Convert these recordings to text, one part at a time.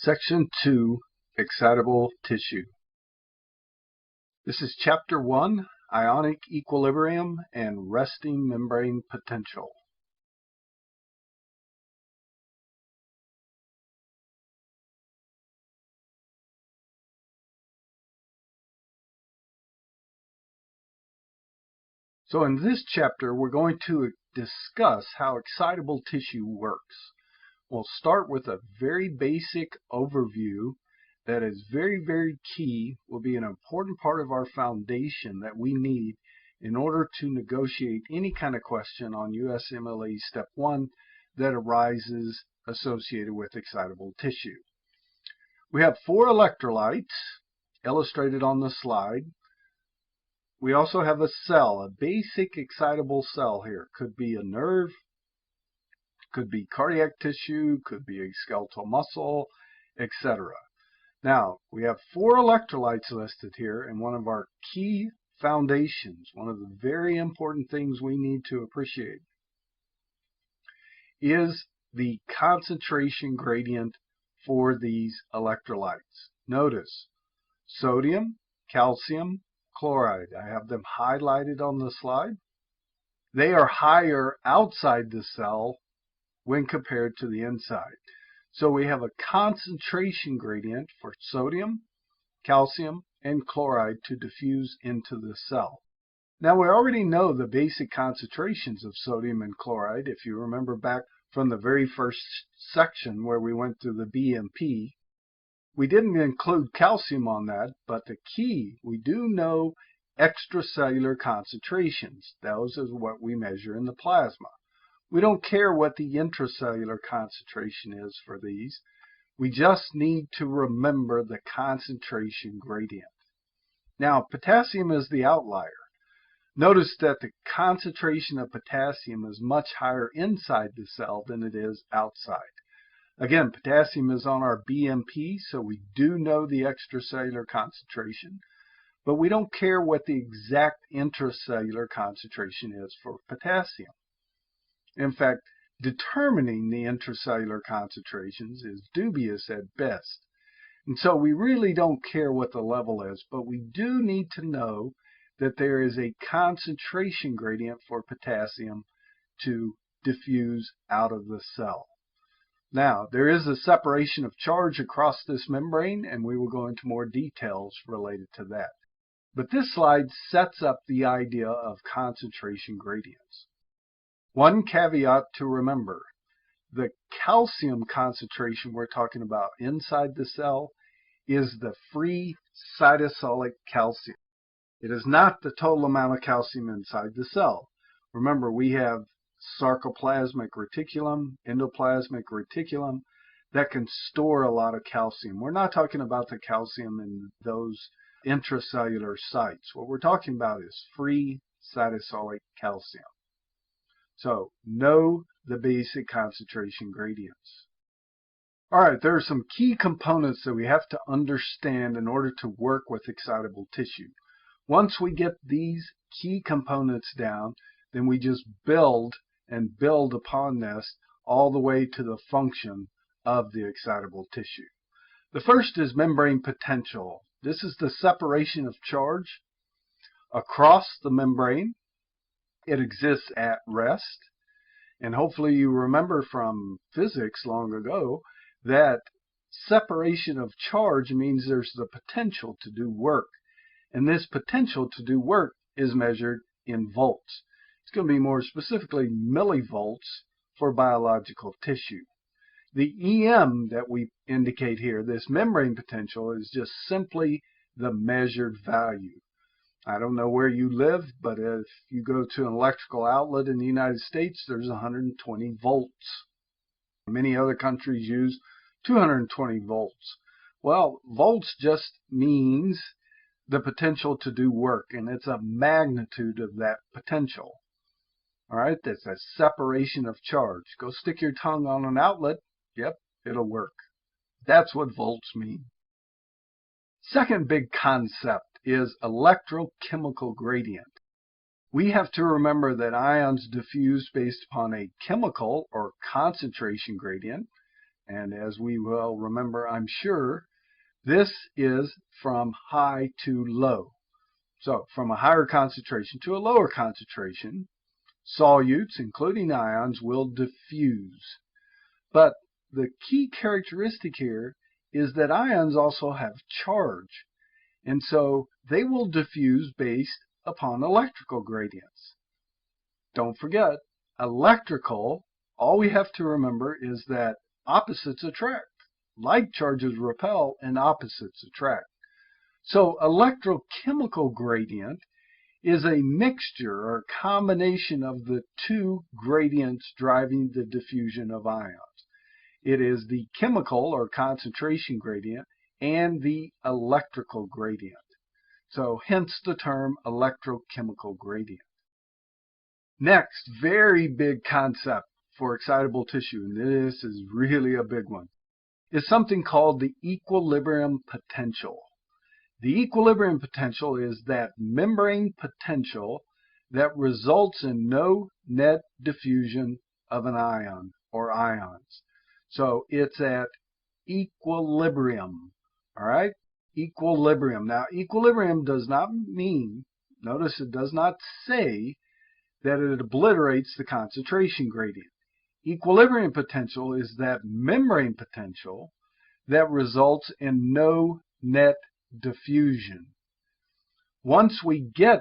Section 2, Excitable Tissue. This is Chapter 1, Ionic Equilibrium and Resting Membrane Potential. So in this chapter, we're going to discuss how excitable tissue works. We'll start with a very basic overview that is very key, will be an important part of our foundation that we need in order to negotiate any kind of question on USMLE Step 1 that arises associated with excitable tissue. We have 4 electrolytes illustrated on the slide. We also have a cell, a basic excitable cell here. Could be a nerve, could be cardiac tissue, could be a skeletal muscle, etc. Now, we have 4 electrolytes listed here, and one of our key foundations, one of the very important things we need to appreciate, is the concentration gradient for these electrolytes. Notice, sodium, calcium, chloride. I have them highlighted on the slide. They are higher outside the cell when compared to the inside. So we have a concentration gradient for sodium, calcium, and chloride to diffuse into the cell. Now we already know the basic concentrations of sodium and chloride. If you remember back from the very first section where we went through the BMP, we didn't include calcium on that, but the key, we do know extracellular concentrations. Those is what we measure in the plasma. We don't care what the intracellular concentration is for these. We just need to remember the concentration gradient. Now, potassium is the outlier. Notice that the concentration of potassium is much higher inside the cell than it is outside. Again, potassium is on our BMP, so we do know the extracellular concentration, but we don't care what the exact intracellular concentration is for potassium. In fact, determining the intracellular concentrations is dubious at best. And so we really don't care what the level is, but we do need to know that there is a concentration gradient for potassium to diffuse out of the cell. Now, there is a separation of charge across this membrane, and we will go into more details related to that. But this slide sets up the idea of concentration gradients. One caveat to remember, the calcium concentration we're talking about inside the cell is the free cytosolic calcium. It is not the total amount of calcium inside the cell. Remember, we have sarcoplasmic reticulum, endoplasmic reticulum that can store a lot of calcium. We're not talking about the calcium in those intracellular sites. What we're talking about is free cytosolic calcium. So, know the basic concentration gradients. All right, there are some key components that we have to understand in order to work with excitable tissue. Once we get these key components down, then we just build and build upon this all the way to the function of the excitable tissue. The first is membrane potential. This is the separation of charge across the membrane. It exists at rest. And hopefully you remember from physics long ago that separation of charge means there's the potential to do work. And this potential to do work is measured in volts. It's going to be more specifically millivolts for biological tissue. The EM that we indicate here, this membrane potential, is just simply the measured value. I don't know where you live, but if you go to an electrical outlet in the United States, there's 120 volts. Many other countries use 220 volts. Well, volts just means the potential to do work, and it's a magnitude of that potential. All right, that's a separation of charge. Go stick your tongue on an outlet. Yep, it'll work. That's what volts mean. Second big concept is electrochemical gradient. We have to remember that ions diffuse based upon a chemical or concentration gradient, And as we will remember, I'm sure, this is from high to low. So from a higher concentration to a lower concentration, solutes, including ions, will diffuse. But the key characteristic here is that ions also have charge, and so they will diffuse based upon electrical gradients. Don't forget, electrical, all we have to remember is that opposites attract. Like charges repel and opposites attract. So electrochemical gradient is a mixture or combination of the two gradients driving the diffusion of ions. It is the chemical or concentration gradient and the electrical gradient. So hence the term electrochemical gradient. Next, very big concept for excitable tissue, and this is really a big one, is something called the equilibrium potential. The equilibrium potential is that membrane potential that results in no net diffusion of an ion or ions. So it's at equilibrium, all right? Equilibrium. Now, equilibrium does not mean, notice it does not say that it obliterates the concentration gradient. Equilibrium potential is that membrane potential that results in no net diffusion. Once we get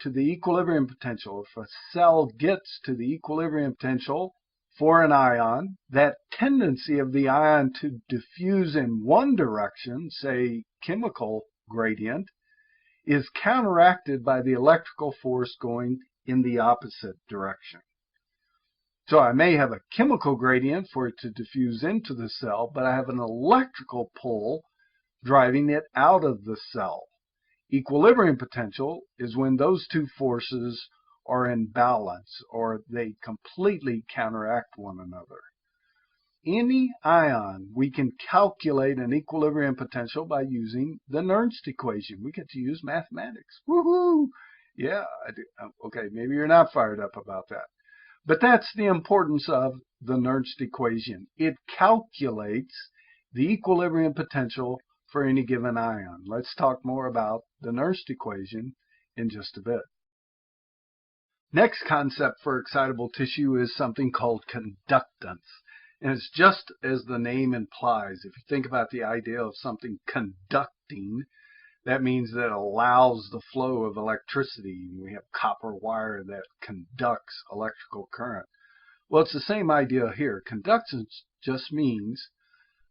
to the equilibrium potential, if a cell gets to the equilibrium potential for an ion, that tendency of the ion to diffuse in one direction, say chemical gradient, is counteracted by the electrical force going in the opposite direction. So I may have a chemical gradient for it to diffuse into the cell, but I have an electrical pull driving it out of the cell. Equilibrium potential is when those two forces are in balance or they completely counteract one another. Any ion, we can calculate an equilibrium potential by using the Nernst equation. We get to use mathematics. Woohoo! Yeah, I do. Okay, maybe you're not fired up about that. But that's the importance of the Nernst equation. It calculates the equilibrium potential for any given ion. Let's talk more about the Nernst equation in just a bit. Next concept for excitable tissue is something called conductance. And it's just as the name implies. If you think about the idea of something conducting, that means that it allows the flow of electricity. We have copper wire that conducts electrical current. Well, it's the same idea here. Conductance just means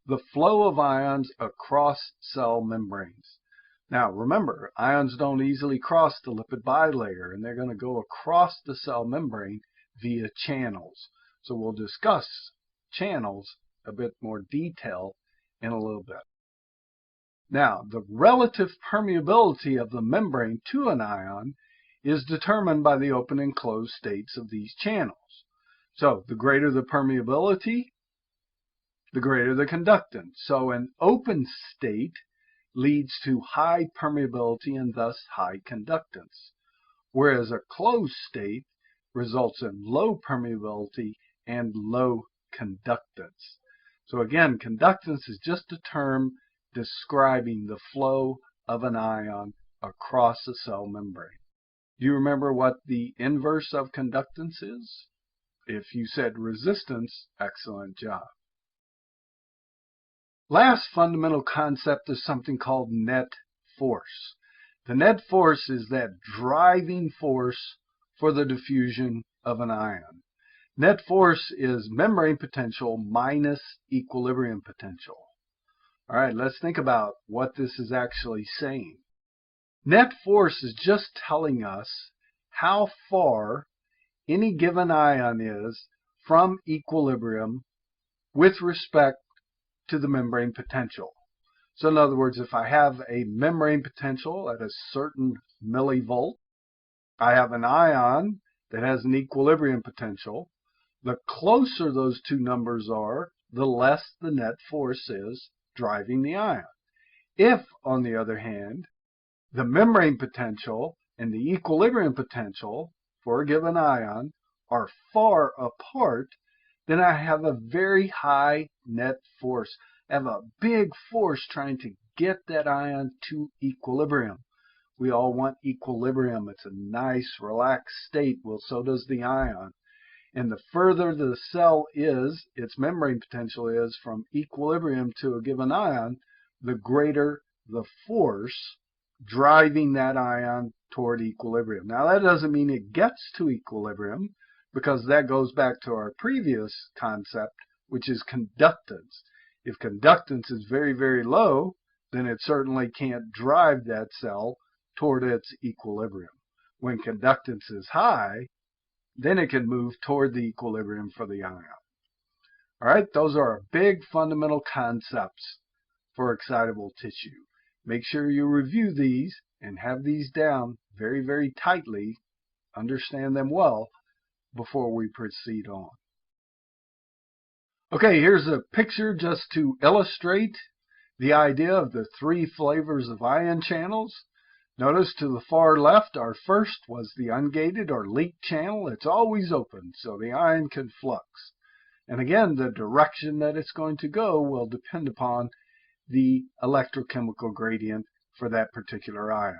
the flow of ions across cell membranes. Now, remember, ions don't easily cross the lipid bilayer, and they're going to go across the cell membrane via channels. So we'll discuss channels a bit more detail in a little bit. Now, the relative permeability of the membrane to an ion is determined by the open and closed states of these channels. So the greater the permeability, the greater the conductance. So an open state leads to high permeability and thus high conductance, whereas a closed state results in low permeability and low conductance. So again, conductance is just a term describing the flow of an ion across a cell membrane. Do you remember what the inverse of conductance is? If you said resistance, excellent job. Last fundamental concept is something called net force. The net force is that driving force for the diffusion of an ion. Net force is membrane potential minus equilibrium potential. All right, let's think about what this is actually saying. Net force is just telling us how far any given ion is from equilibrium with respect to the membrane potential. So in other words, if I have a membrane potential at a certain millivolt, I have an ion that has an equilibrium potential. The closer those two numbers are, the less the net force is driving the ion. If, on the other hand, the membrane potential and the equilibrium potential for a given ion are far apart, then I have a very high net force. I have a big force trying to get that ion to equilibrium. We all want equilibrium. It's a nice, relaxed state. Well, so does the ion. And the further the cell is, its membrane potential is from equilibrium to a given ion, the greater the force driving that ion toward equilibrium. Now, that doesn't mean it gets to equilibrium, because that goes back to our previous concept, which is conductance. If conductance is very, very low, then it certainly can't drive that cell toward its equilibrium. When conductance is high, then it can move toward the equilibrium for the ion. All right, those are our big fundamental concepts for excitable tissue. Make sure you review these and have these down very, very tightly, understand them well before we proceed on. Okay, here's a picture just to illustrate the idea of the three flavors of ion channels. Notice to the far left, our first was the ungated or leak channel. It's always open, so the ion can flux. And again, the direction that it's going to go will depend upon the electrochemical gradient for that particular ion.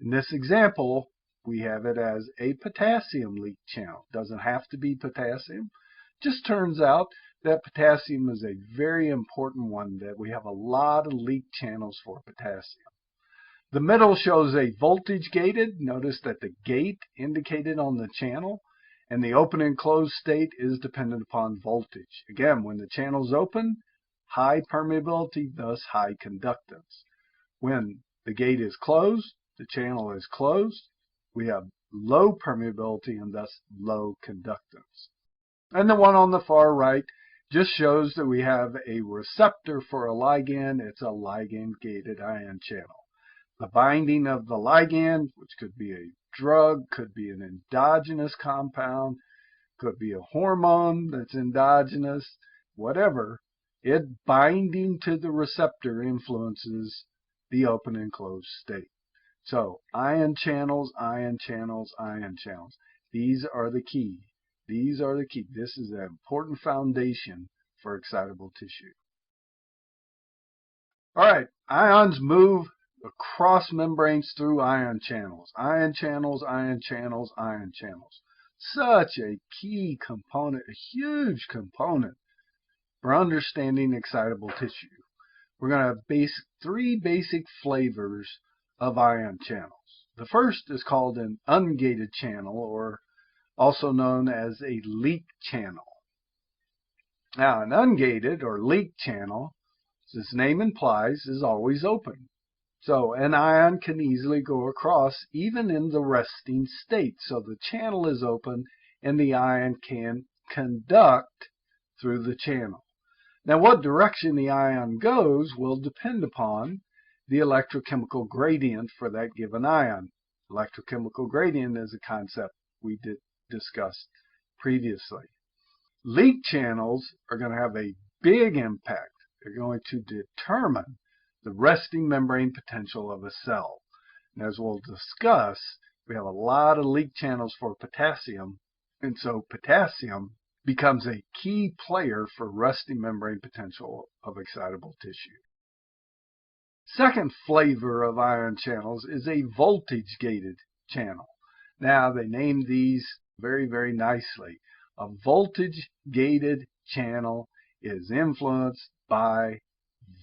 In this example, we have it as a potassium leak channel. Doesn't have to be potassium. Just turns out that potassium is a very important one, that we have a lot of leak channels for potassium. The middle shows a voltage gated. Notice that the gate indicated on the channel and the open and closed state is dependent upon voltage. Again, when the channel is open, high permeability, thus high conductance. When the gate is closed, the channel is closed, we have low permeability and thus low conductance. And the one on the far right just shows that we have a receptor for a ligand. It's a ligand-gated ion channel. The binding of the ligand, which could be a drug, could be an endogenous compound, could be a hormone that's endogenous, whatever, it binding to the receptor influences the open and closed state. So ion channels, ion channels, ion channels. These are the key. These are the key. This is an important foundation for excitable tissue. All right, ions move across membranes through ion channels. Ion channels, ion channels, ion channels. Such a key component, a huge component for understanding excitable tissue. We're going to have three basic flavors of ion channels. The first is called an ungated channel, or also known as a leak channel. Now, an ungated or leak channel, as its name implies, is always open. So an ion can easily go across even in the resting state. So the channel is open and the ion can conduct through the channel. Now, what direction the ion goes will depend upon the electrochemical gradient for that given ion. Electrochemical gradient is a concept we discussed previously. Leak channels are going to have a big impact. They're going to determine the resting membrane potential of a cell. And as we'll discuss, we have a lot of leak channels for potassium, and so potassium becomes a key player for resting membrane potential of excitable tissue. Second flavor of ion channels is a voltage-gated channel. Now, they name these very, very nicely. A voltage-gated channel is influenced by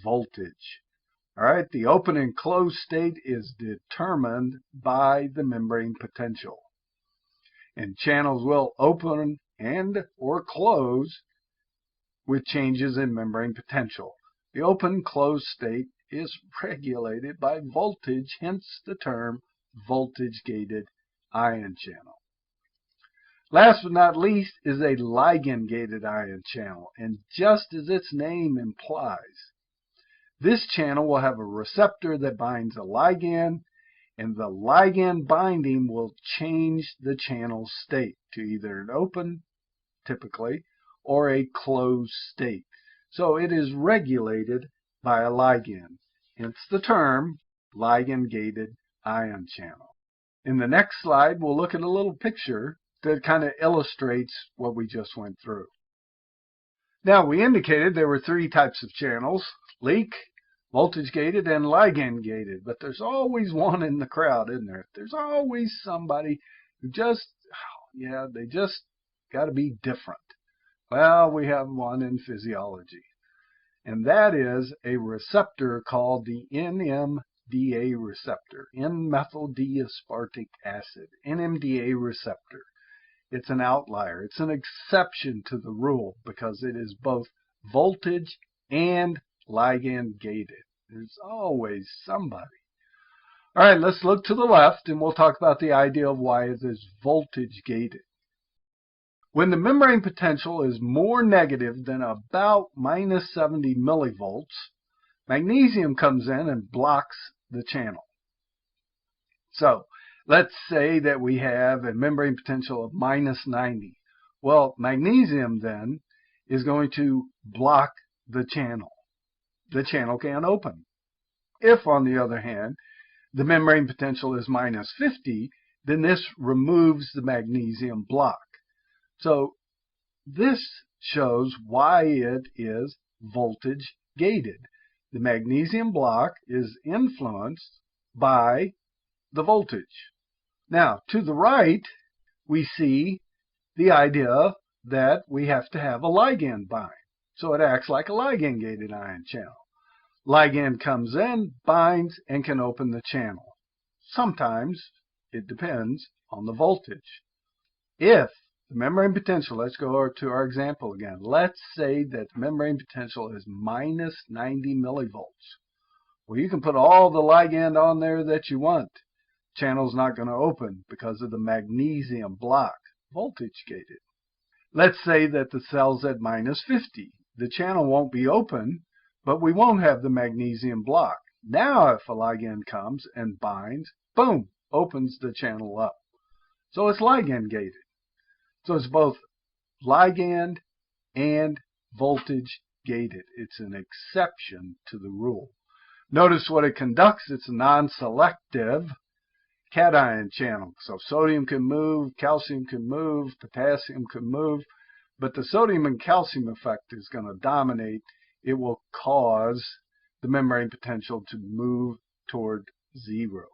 voltage. All right, the open and closed state is determined by the membrane potential. And channels will open and or close with changes in membrane potential. The open-closed state is regulated by voltage, hence the term voltage-gated ion channel. Last but not least is a ligand-gated ion channel, and just as its name implies, this channel will have a receptor that binds a ligand, and the ligand binding will change the channel state to either an open, typically, or a closed state. So it is regulated by a ligand, hence the term ligand-gated ion channel. In the next slide, we'll look at a little picture that kind of illustrates what we just went through. Now, we indicated there were three types of channels: leak, voltage gated, and ligand gated. But there's always one in the crowd, isn't there? There's always somebody who just, yeah, they just got to be different. Well, we have one in physiology, and that is a receptor called the NMDA receptor, N-methyl D-aspartic acid, NMDA receptor. It's an outlier. It's an exception to the rule because it is both voltage and ligand gated. There's always somebody. All right, let's look to the left and we'll talk about the idea of why it is voltage gated. When the membrane potential is more negative than about minus 70 millivolts, magnesium comes in and blocks the channel. So let's say that we have a membrane potential of minus 90. Well, magnesium then is going to block the channel. The channel can't open. If, on the other hand, the membrane potential is minus 50, then this removes the magnesium block. So this shows why it is voltage gated. The magnesium block is influenced by the voltage. Now, to the right, we see the idea that we have to have a ligand bind. So it acts like a ligand-gated ion channel. Ligand comes in, binds, and can open the channel. Sometimes it depends on the voltage. If the membrane potential, let's go to our example again. Let's say that the membrane potential is minus 90 millivolts. Well, you can put all the ligand on there that you want. Channel's not going to open because of the magnesium block, voltage gated. Let's say that the cell's at minus 50. The channel won't be open, but we won't have the magnesium block. Now if a ligand comes and binds, boom, opens the channel up. So it's ligand gated. So it's both ligand and voltage gated. It's an exception to the rule. Notice what it conducts. It's a non-selective cation channel. So sodium can move, calcium can move, potassium can move, but the sodium and calcium effect is going to dominate. It will cause the membrane potential to move toward zero.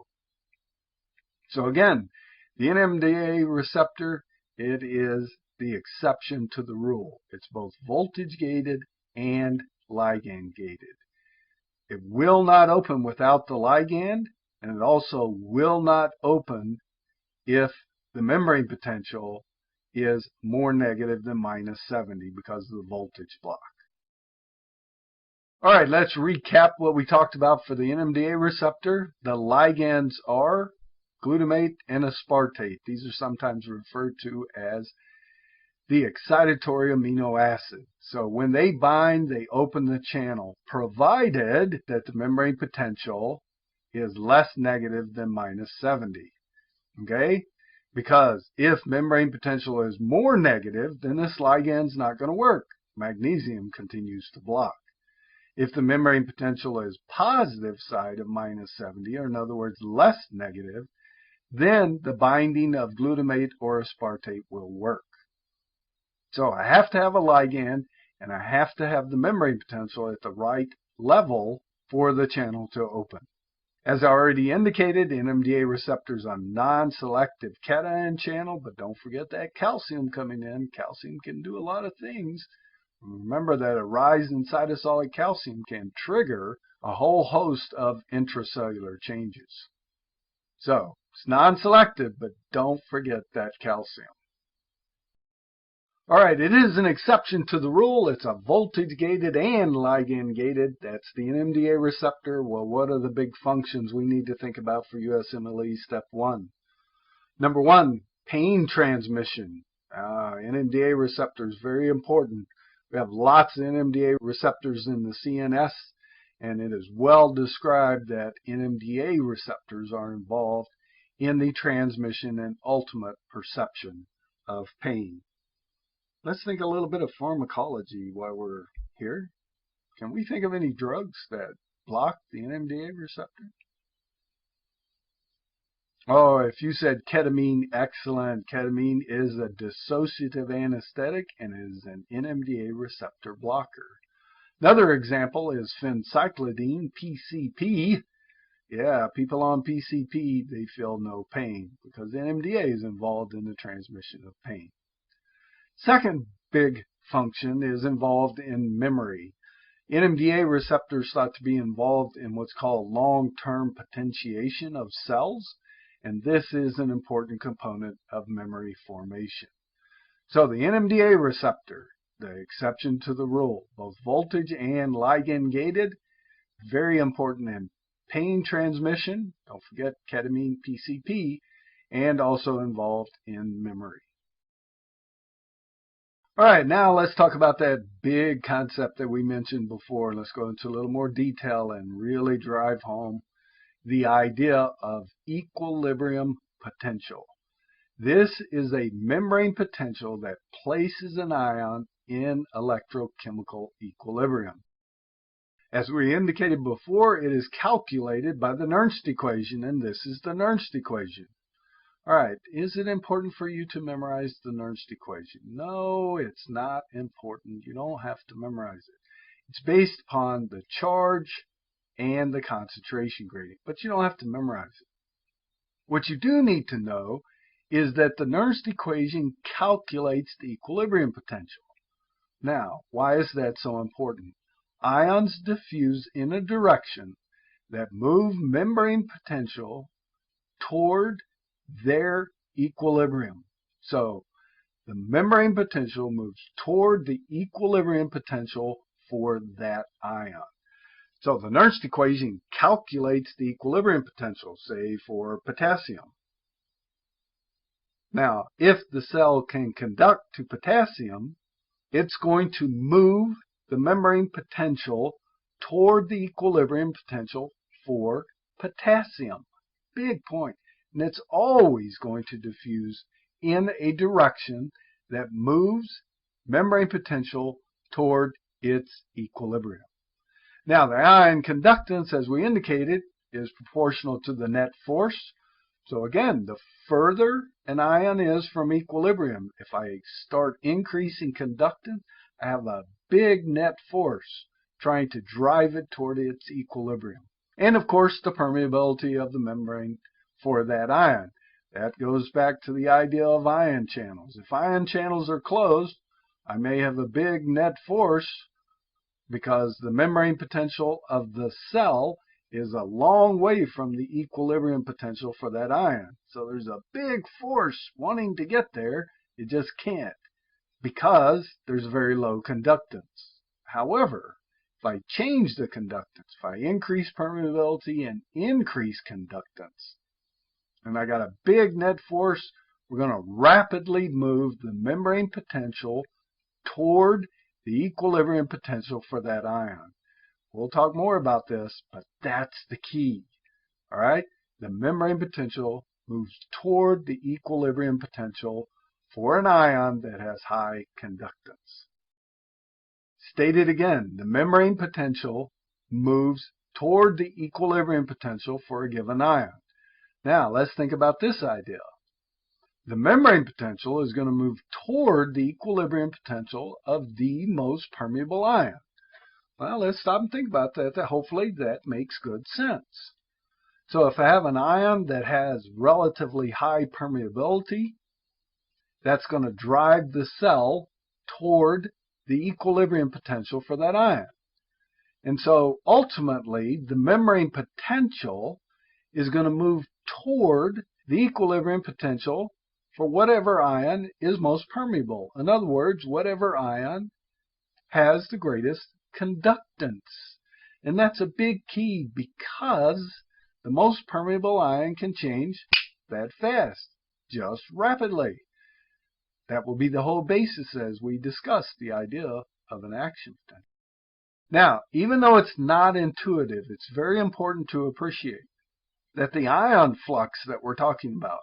So again, the NMDA receptor, it is the exception to the rule. It's both voltage gated and ligand gated. It will not open without the ligand, and it also will not open if the membrane potential is more negative than minus 70 because of the voltage block. All right, let's recap what we talked about for the NMDA receptor. The ligands are glutamate and aspartate. These are sometimes referred to as the excitatory amino acid. So when they bind, they open the channel, provided that the membrane potential is less negative than minus 70. Okay? Because if membrane potential is more negative, then this ligand's not going to work. Magnesium continues to block. If the membrane potential is positive side of minus 70, or in other words, less negative, then the binding of glutamate or aspartate will work. So I have to have a ligand, and I have to have the membrane potential at the right level for the channel to open. As I already indicated, NMDA receptors are non-selective cation channel, but don't forget that calcium coming in. Calcium can do a lot of things. Remember that a rise in cytosolic calcium can trigger a whole host of intracellular changes. So it's non-selective, but don't forget that calcium. All right, it is an exception to the rule. It's a voltage-gated and ligand-gated. That's the NMDA receptor. Well, what are the big functions we need to think about for USMLE Step 1? Number 1, pain transmission. NMDA receptor is very important. We have lots of NMDA receptors in the CNS, and it is well described that NMDA receptors are involved in the transmission and ultimate perception of pain. Let's think a little bit of pharmacology while we're here. Can we think of any drugs that block the NMDA receptor? Oh, if you said ketamine, excellent. Ketamine is a dissociative anesthetic and is an NMDA receptor blocker. Another example is phencyclidine, PCP. Yeah, people on PCP, they feel no pain because NMDA is involved in the transmission of pain. Second big function is involved in memory. NMDA receptors thought to be involved in what's called long-term potentiation of cells, and this is an important component of memory formation. So the NMDA receptor, the exception to the rule, both voltage and ligand gated, very important in pain transmission, don't forget ketamine, PCP, and also involved in memory. All right, now let's talk about that big concept that we mentioned before. Let's go into a little more detail and really drive home the idea of equilibrium potential. This is a membrane potential that places an ion in electrochemical equilibrium. As we indicated before, it is calculated by the Nernst equation, and this is the Nernst equation. All right, is it important for you to memorize the Nernst equation? No, it's not important. You don't have to memorize it. It's based upon the charge and the concentration gradient, but you don't have to memorize it. What you do need to know is that the Nernst equation calculates the equilibrium potential. Now, why is that so important? Ions diffuse in a direction that move membrane potential toward their equilibrium. So the membrane potential moves toward the equilibrium potential for that ion. So the Nernst equation calculates the equilibrium potential, say for potassium. Now, if the cell can conduct to potassium, it's going to move the membrane potential toward the equilibrium potential for potassium. Big point. And it's always going to diffuse in a direction that moves membrane potential toward its equilibrium. Now, the ion conductance, as we indicated, is proportional to the net force. So again, the further an ion is from equilibrium, if I start increasing conductance, I have a big net force trying to drive it toward its equilibrium. And of course, the permeability of the membrane for that ion. That goes back to the idea of ion channels. If ion channels are closed, I may have a big net force because the membrane potential of the cell is a long way from the equilibrium potential for that ion. So there's a big force wanting to get there. It just can't because there's very low conductance. However, if I change the conductance, if I increase permeability and increase conductance, and I got a big net force, we're going to rapidly move the membrane potential toward the equilibrium potential for that ion. We'll talk more about this, but that's the key. All right? The membrane potential moves toward the equilibrium potential for an ion that has high conductance. Stated again, the membrane potential moves toward the equilibrium potential for a given ion. Now, let's think about this idea. The membrane potential is going to move toward the equilibrium potential of the most permeable ion. Well, let's stop and think about that. Hopefully that makes good sense. So if I have an ion that has relatively high permeability, that's going to drive the cell toward the equilibrium potential for that ion. And so ultimately, the membrane potential is going to move toward the equilibrium potential for whatever ion is most permeable. In other words, whatever ion has the greatest conductance. And that's a big key because the most permeable ion can change that fast, just rapidly. That will be the whole basis as we discuss the idea of an action potential. Now, even though it's not intuitive, it's very important to appreciate that the ion flux that we're talking about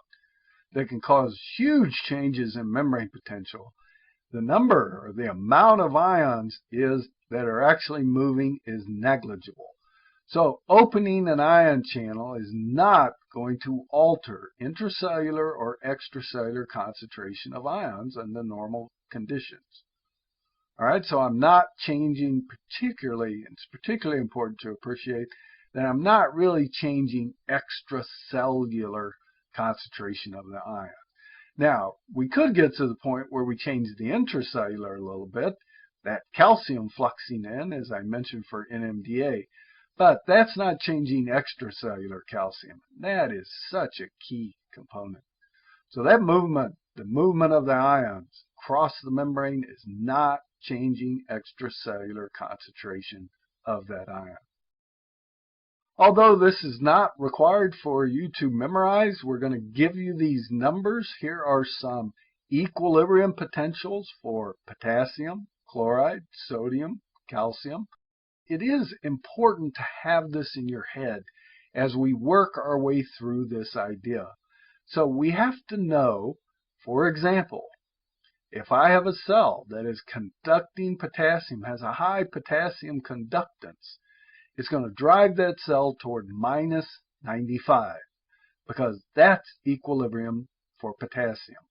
that can cause huge changes in membrane potential, the number or the amount of ions that are actually moving is negligible. So opening an ion channel is not going to alter intracellular or extracellular concentration of ions under normal conditions. All right, so I'm not changing particularly, it's particularly important to appreciate that I'm not really changing extracellular concentration of the ion. Now, we could get to the point where we change the intracellular a little bit, that calcium fluxing in, as I mentioned for NMDA, but that's not changing extracellular calcium. That is such a key component. So that movement, the movement of the ions across the membrane, is not changing extracellular concentration of that ion. Although this is not required for you to memorize, we're going to give you these numbers. Here are some equilibrium potentials for potassium, chloride, sodium, calcium. It is important to have this in your head as we work our way through this idea. So we have to know, for example, if I have a cell that is conducting potassium, has a high potassium conductance, it's going to drive that cell toward minus 95 because that's equilibrium for potassium.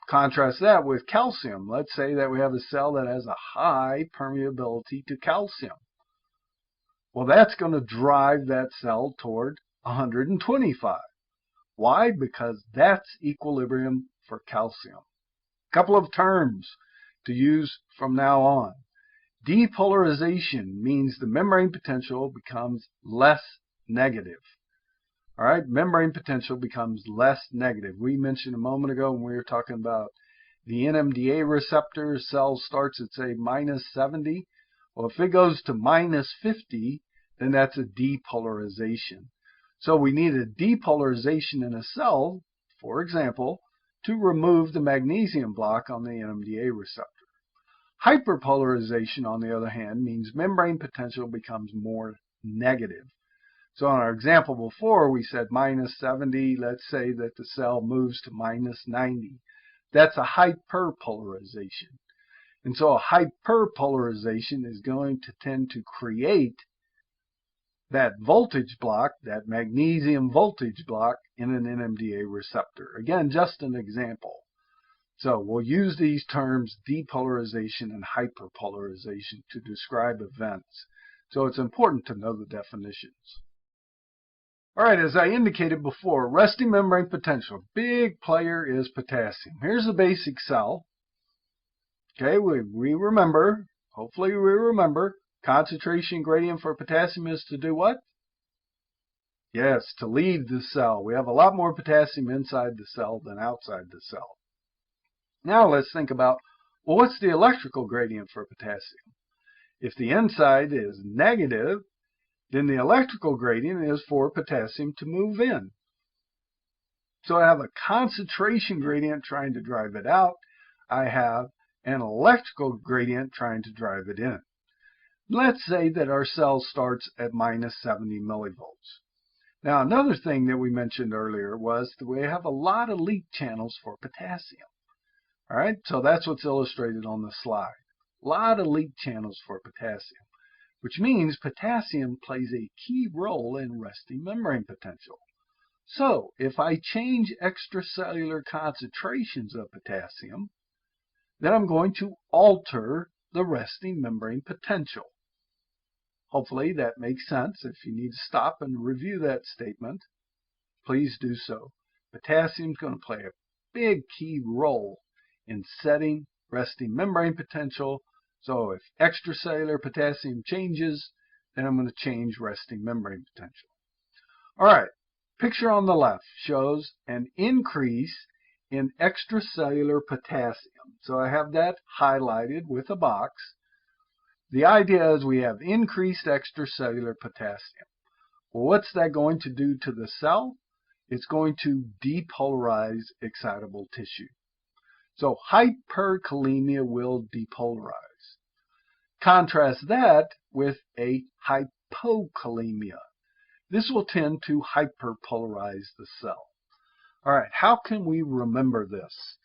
Contrast that with calcium. Let's say that we have a cell that has a high permeability to calcium. Well, that's going to drive that cell toward 125. Why? Because that's equilibrium for calcium. A couple of terms to use from now on. Depolarization means the membrane potential becomes less negative. All right, membrane potential becomes less negative. We mentioned a moment ago when we were talking about the NMDA receptor, cell starts at, say, minus 70. Well, if it goes to minus 50, then that's a depolarization. So we need a depolarization in a cell, for example, to remove the magnesium block on the NMDA receptor. Hyperpolarization, on the other hand, means membrane potential becomes more negative. So in our example before, we said minus 70. Let's say that the cell moves to minus 90. That's a hyperpolarization. And so a hyperpolarization is going to tend to create that voltage block, that magnesium voltage block in an NMDA receptor. Again, just an example. So we'll use these terms depolarization and hyperpolarization to describe events. So it's important to know the definitions. All right, as I indicated before, resting membrane potential. Big player is potassium. Here's the basic cell. Okay, we remember, hopefully we remember, concentration gradient for potassium is to do what? Yes, to leave the cell. We have a lot more potassium inside the cell than outside the cell. Now let's think about, well, what's the electrical gradient for potassium? If the inside is negative, then the electrical gradient is for potassium to move in. So I have a concentration gradient trying to drive it out. I have an electrical gradient trying to drive it in. Let's say that our cell starts at minus 70 millivolts. Now another thing that we mentioned earlier was that we have a lot of leak channels for potassium. All right, so that's what's illustrated on the slide. A lot of leak channels for potassium, which means potassium plays a key role in resting membrane potential. So if I change extracellular concentrations of potassium, then I'm going to alter the resting membrane potential. Hopefully that makes sense. If you need to stop and review that statement, please do so. Potassium is going to play a big key role in setting resting membrane potential. So if extracellular potassium changes, then I'm going to change resting membrane potential. All right, picture on the left shows an increase in extracellular potassium. So I have that highlighted with a box. The idea is we have increased extracellular potassium. Well, what's that going to do to the cell? It's going to depolarize excitable tissue. So hyperkalemia will depolarize. Contrast that with a hypokalemia. This will tend to hyperpolarize the cell. All right, how can we remember this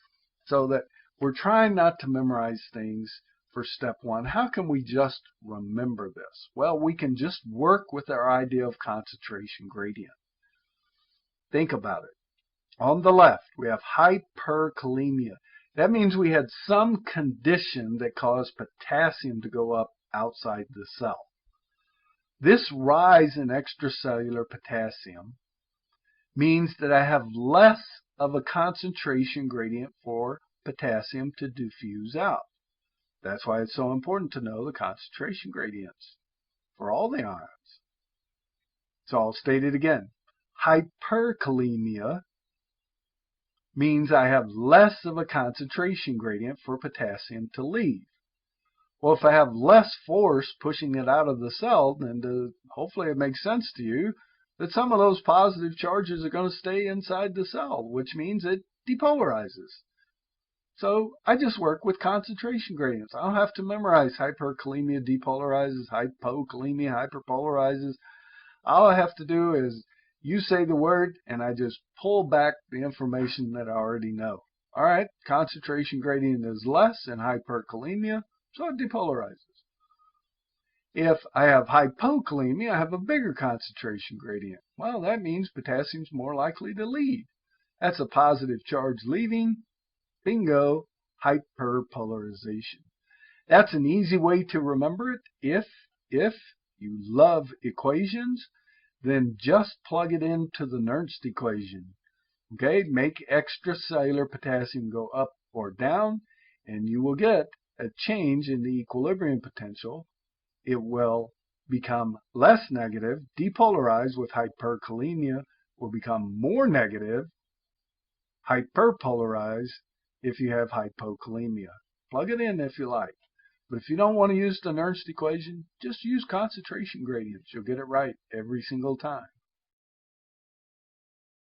so that we're trying not to memorize things for step 1. How can we just remember this? Well, we can just work with our idea of concentration gradient. Think about it. On the left, we have hyperkalemia. That means we had some condition that caused potassium to go up outside the cell. This rise in extracellular potassium means that I have less of a concentration gradient for potassium to diffuse out. That's why it's so important to know the concentration gradients for all the ions. So I'll state it again. Hyperkalemia means I have less of a concentration gradient for potassium to leave. Well, if I have less force pushing it out of the cell, then hopefully it makes sense to you that some of those positive charges are going to stay inside the cell, which means it depolarizes. So I just work with concentration gradients. I don't have to memorize hyperkalemia depolarizes, hypokalemia hyperpolarizes. All I have to do is you say the word and I just pull back the information that I already know. All right, concentration gradient is less in hyperkalemia, so it depolarizes. If I have hypokalemia, I have a bigger concentration gradient. Well, that means potassium's more likely to leave. That's a positive charge leaving. Bingo, hyperpolarization. That's an easy way to remember it. If you love equations, then just plug it into the Nernst equation. Okay, make extracellular potassium go up or down, and you will get a change in the equilibrium potential. It will become less negative, depolarize with hyperkalemia, will become more negative, hyperpolarize if you have hypokalemia. Plug it in if you like. But if you don't want to use the Nernst equation, just use concentration gradients. You'll get it right every single time.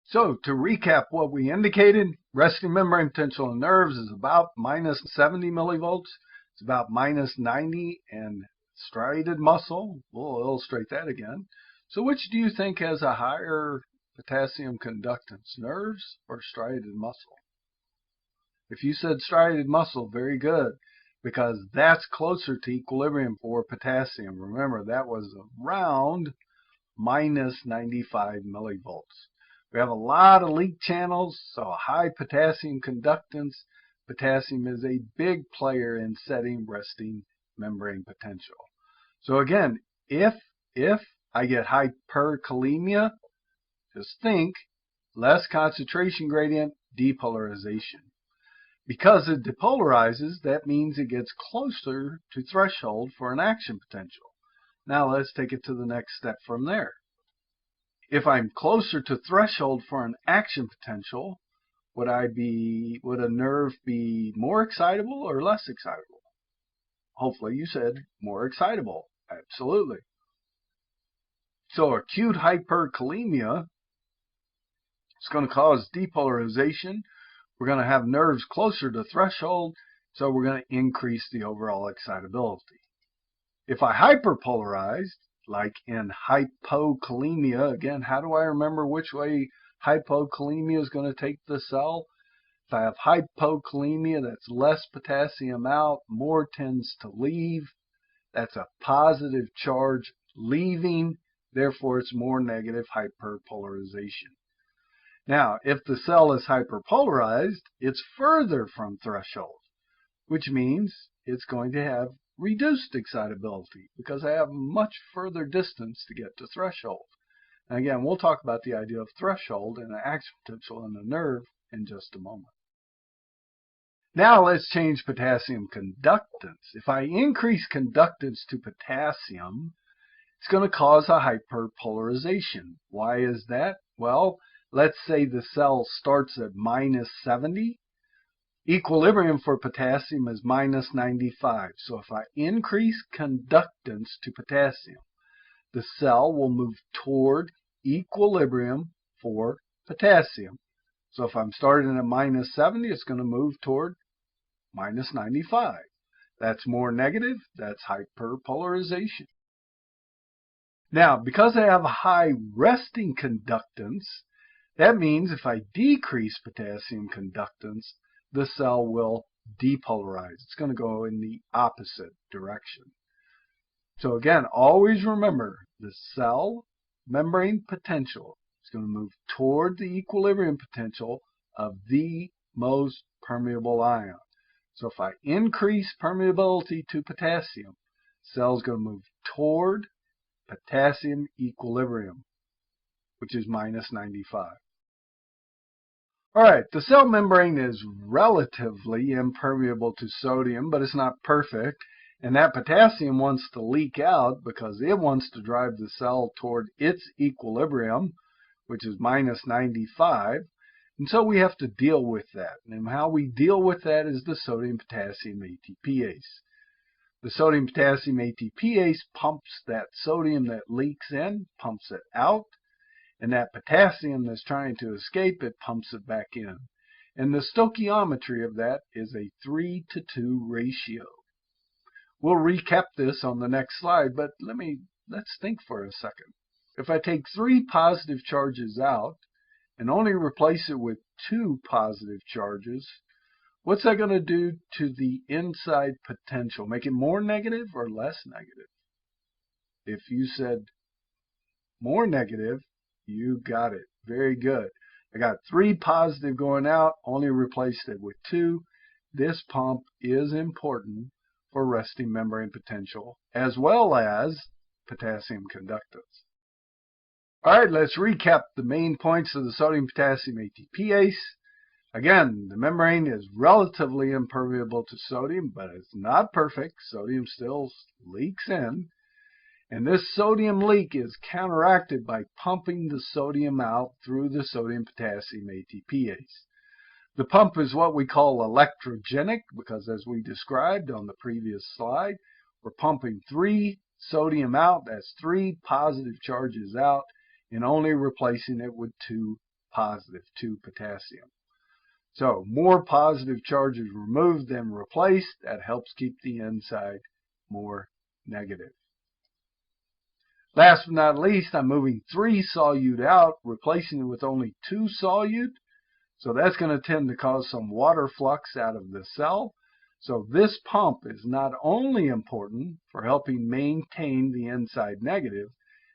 So to recap what we indicated, resting membrane potential in nerves is about minus 70 millivolts. It's about minus 90 in striated muscle. We'll illustrate that again. So which do you think has a higher potassium conductance, nerves or striated muscle? If you said striated muscle, very good, because that's closer to equilibrium for potassium. Remember, that was around minus 95 millivolts. We have a lot of leak channels, so high potassium conductance. Potassium is a big player in setting resting membrane potential. So again, if I get hyperkalemia, just think less concentration gradient, depolarization. Because it depolarizes, that means it gets closer to threshold for an action potential. Now let's take it to the next step from there. If I'm closer to threshold for an action potential, would a nerve be more excitable or less excitable? Hopefully you said more excitable. Absolutely. So acute hyperkalemia is going to cause depolarization. We're going to have nerves closer to threshold, so we're going to increase the overall excitability. If I hyperpolarized, like in hypokalemia, again, how do I remember which way hypokalemia is going to take the cell? If I have hypokalemia, that's less potassium out, more tends to leave. That's a positive charge leaving, therefore it's more negative hyperpolarization. Now, if the cell is hyperpolarized, it's further from threshold, which means it's going to have reduced excitability because I have much further distance to get to threshold. And again, we'll talk about the idea of threshold and the action potential in the nerve in just a moment. Now let's change potassium conductance. If I increase conductance to potassium, it's going to cause a hyperpolarization. Why is that? Well, let's say the cell starts at minus 70. Equilibrium for potassium is minus 95. So if I increase conductance to potassium, the cell will move toward equilibrium for potassium. So if I'm starting at minus 70, it's going to move toward minus 95. That's more negative. That's hyperpolarization. Now, because I have a high resting conductance, that means if I decrease potassium conductance, the cell will depolarized. It's going to go in the opposite direction. So again, always remember the cell membrane potential is going to move toward the equilibrium potential of the most permeable ion. So if I increase permeability to potassium, cell is going to move toward potassium equilibrium, which is minus 95. All right, the cell membrane is relatively impermeable to sodium, but it's not perfect. And that potassium wants to leak out because it wants to drive the cell toward its equilibrium, which is minus 95. And so we have to deal with that. And how we deal with that is the sodium-potassium ATPase. The sodium-potassium ATPase pumps that sodium that leaks in, pumps it out. And that potassium that's trying to escape, it pumps it back in. And the stoichiometry of that is a 3-to-2 ratio. We'll recap this on the next slide, but let's think for a second. If I take 3 positive charges out and only replace it with 2 positive charges, what's that going to do to the inside potential? Make it more negative or less negative? If you said more negative, you got it. Very good. I got 3 positive going out, only replaced it with 2. This pump is important for resting membrane potential as well as potassium conductance. All right, let's recap the main points of the sodium-potassium ATPase. Again, the membrane is relatively impermeable to sodium, but it's not perfect. Sodium still leaks in. And this sodium leak is counteracted by pumping the sodium out through the sodium-potassium ATPase. The pump is what we call electrogenic because, as we described on the previous slide, we're pumping 3 sodium out, that's 3 positive charges out, and only replacing it with 2 positive, 2 potassium. So more positive charges removed than replaced. That helps keep the inside more negative. Last but not least, I'm moving 3 solute out, replacing it with only 2 solute. So that's going to tend to cause some water flux out of the cell. So this pump is not only important for helping maintain the inside negative,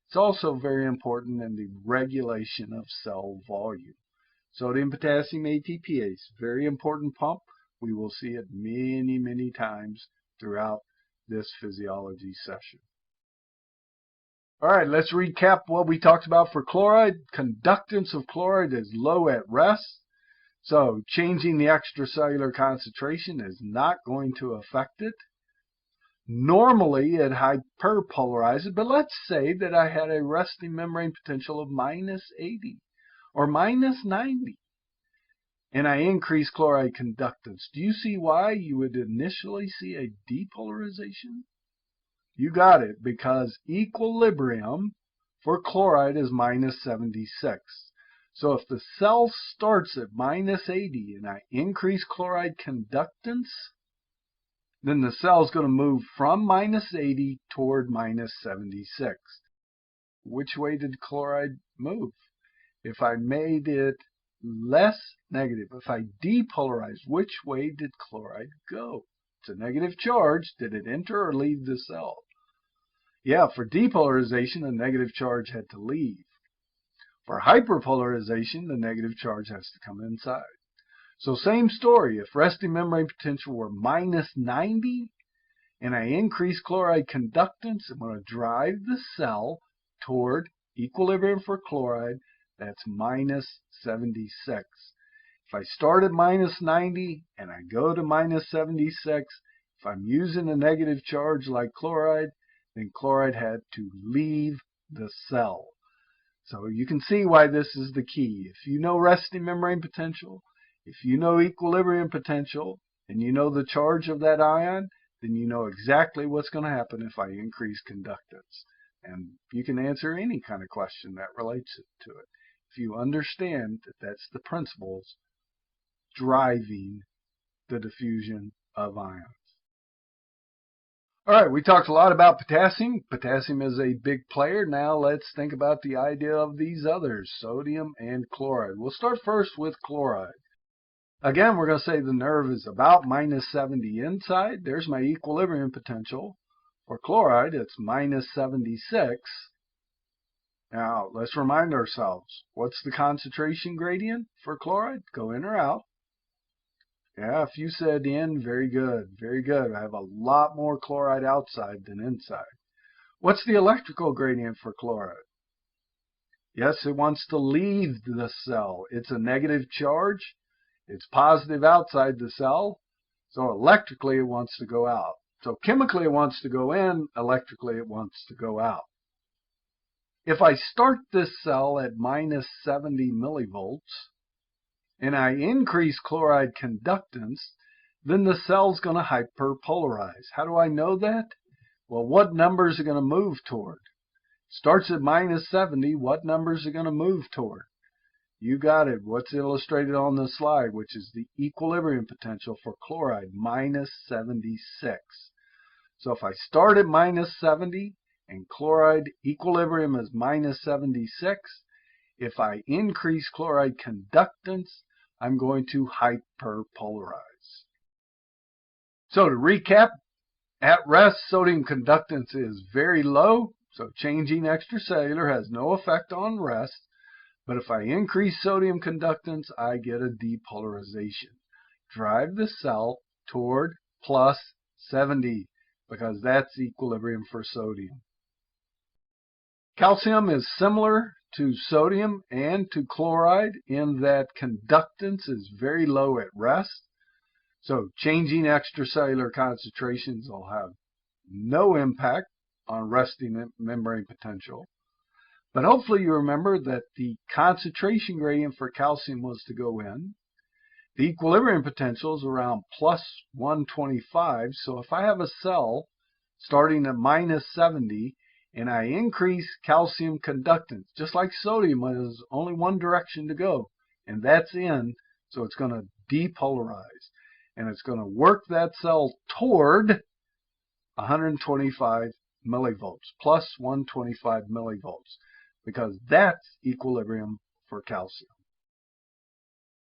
it's also very important in the regulation of cell volume. Sodium-potassium ATPase, very important pump. We will see it many, many times throughout this physiology session. All right, let's recap what we talked about for chloride. Conductance of chloride is low at rest. So changing the extracellular concentration is not going to affect it. Normally it hyperpolarizes, but let's say that I had a resting membrane potential of minus 80 or minus 90, and I increase chloride conductance. Do you see why you would initially see a depolarization? You got it, because equilibrium for chloride is minus 76. So if the cell starts at minus 80 and I increase chloride conductance, then the cell is going to move from minus 80 toward minus 76. Which way did chloride move? If I made it less negative, if I depolarized, which way did chloride go? It's a negative charge. Did it enter or leave the cell? Yeah, for depolarization, the negative charge had to leave. For hyperpolarization, the negative charge has to come inside. So same story. If resting membrane potential were minus 90 and I increase chloride conductance, I'm going to drive the cell toward equilibrium for chloride. That's minus 76. If I start at minus 90 and I go to minus 76, if I'm using a negative charge like chloride, then chloride had to leave the cell. So you can see why this is the key. If you know resting membrane potential, if you know equilibrium potential, and you know the charge of that ion, then you know exactly what's going to happen if I increase conductance. And you can answer any kind of question that relates to it, if you understand that that's the principles driving the diffusion of ions. All right, we talked a lot about potassium. Potassium is a big player. Now let's think about the idea of these others, sodium and chloride. We'll start first with chloride. Again, we're going to say the nerve is about minus 70 inside. There's my equilibrium potential. For chloride, it's minus 76. Now, let's remind ourselves, what's the concentration gradient for chloride? Go in or out? Yeah, if you said in, very good, very good. I have a lot more chloride outside than inside. What's the electrical gradient for chloride? Yes, it wants to leave the cell. It's a negative charge. It's positive outside the cell. So electrically, it wants to go out. So chemically, it wants to go in. Electrically, it wants to go out. If I start this cell at minus 70 millivolts, and I increase chloride conductance, then the cell's going to hyperpolarize. How do I know that? Well, what numbers are going to move toward? Starts at minus 70, what numbers are going to move toward? You got it. What's illustrated on the slide, which is the equilibrium potential for chloride, minus 76. So if I start at minus 70 and chloride equilibrium is minus 76, if I increase chloride conductance, I'm going to hyperpolarize. So to recap, at rest, sodium conductance is very low, so changing extracellular has no effect on rest. But if I increase sodium conductance, I get a depolarization. Drive the cell toward plus 70 because that's equilibrium for sodium. Calcium is similar to sodium and to chloride in that conductance is very low at rest. So changing extracellular concentrations will have no impact on resting membrane potential. But hopefully you remember that the concentration gradient for calcium was to go in. The equilibrium potential is around plus 125. So if I have a cell starting at minus 70 and I increase calcium conductance, just like sodium, there's only one direction to go, and that's in, so it's going to depolarize. And it's going to work that cell toward 125 millivolts, plus 125 millivolts, because that's equilibrium for calcium.